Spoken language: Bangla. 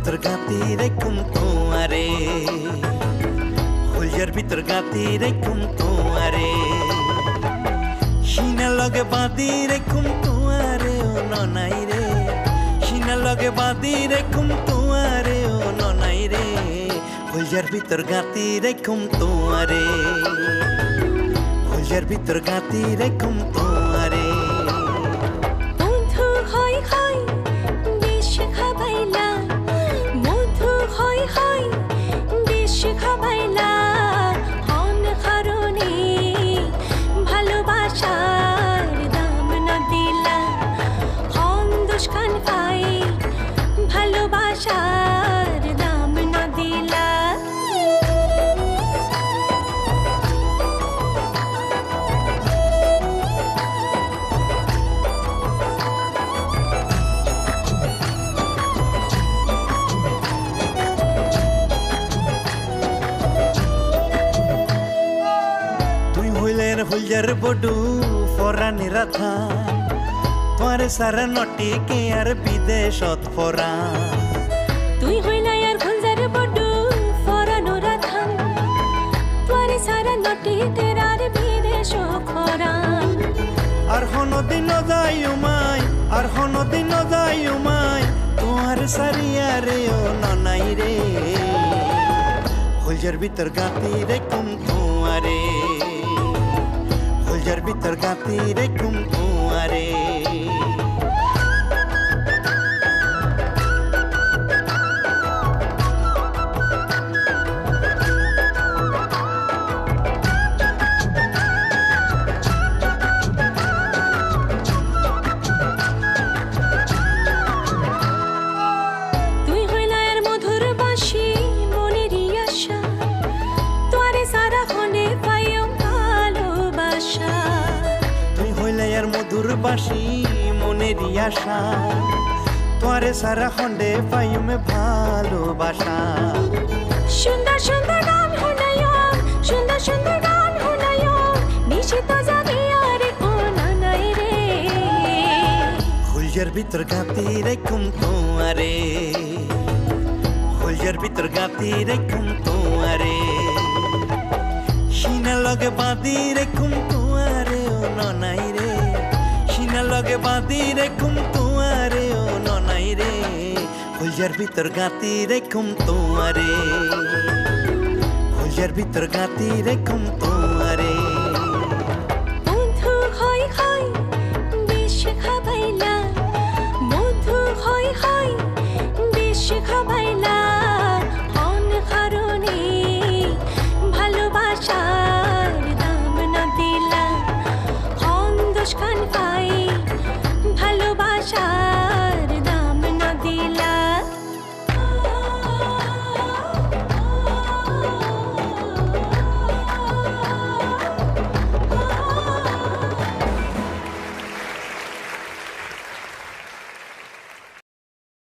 ভিতর গাতি রেখুম তোমারে, ফুলজার ভিতর গাতি রেখুম তোমারে, সিনা লগে বাঁধি রেখুম তোমারে ও ননাই রে, সিনা লগে বাঁধি রেখুম তোমারে ও ননাই রে, ফুলজার ভিতর গাতি রেখুম তোমারে, ফুলজার ভিতর গাতি রেখুম তোমারে। বন্ধু হয় হয় বেশ খাবাইলা, বন্ধু হয় হয় বেশ খাবাইলা, হন কারণে ভালোবাসার দাম না দিলা, হন দুষ্কান পাই ভালোবাসার দাম না দিলা। ফুলজার বডু ফরানি রাধা, তোমারে সারা নটি কে আর বিদেশত ফরা, তুই হইলা আর ফুলজার বডু ফরানো রাধা, তোমারে সারা নটি তেরার বিদেশ খরান। আর হনদিন যাই উমাই, আর হনদিন যাই উমাই, তোমার সারিয়া রে ও ননাই রে, ফুলজার ভিতর গাতি রেখুম তোমারে, ফুলজার ভিতর গাতি রেখুম তোমারে। তুই হইলা আর মধুর বাঁশি মনেরই আশা, তোরে সারা হনে পাইও ভালোবাসা। তুই হইলে আর মধুর বাঁশি মনেরই আশা, তোমারে সারা খন্ডে পাইমে ভালোবাসা। সুন্দর সুন্দর গান শোনায়ো, সুন্দর সুন্দর গান শোনায়ো, নিশিত জাগে আরে ও নানাই রে, ফুলজার ভিতর গাতি রেখুম তোমারে, ফুলজার ভিতর গাতি রেখুম তোমারে, সিনা লগে বাঁধি রেখুম তোমারে ও ননাই রে, সিনা লগে বাঁধি রেখুম তোমারে ও ননাই রে, ফুলজার ভিতর গাতি রেখুম তোমারে, ফুলজার ভিতর গাতি রেখুম তোমারে।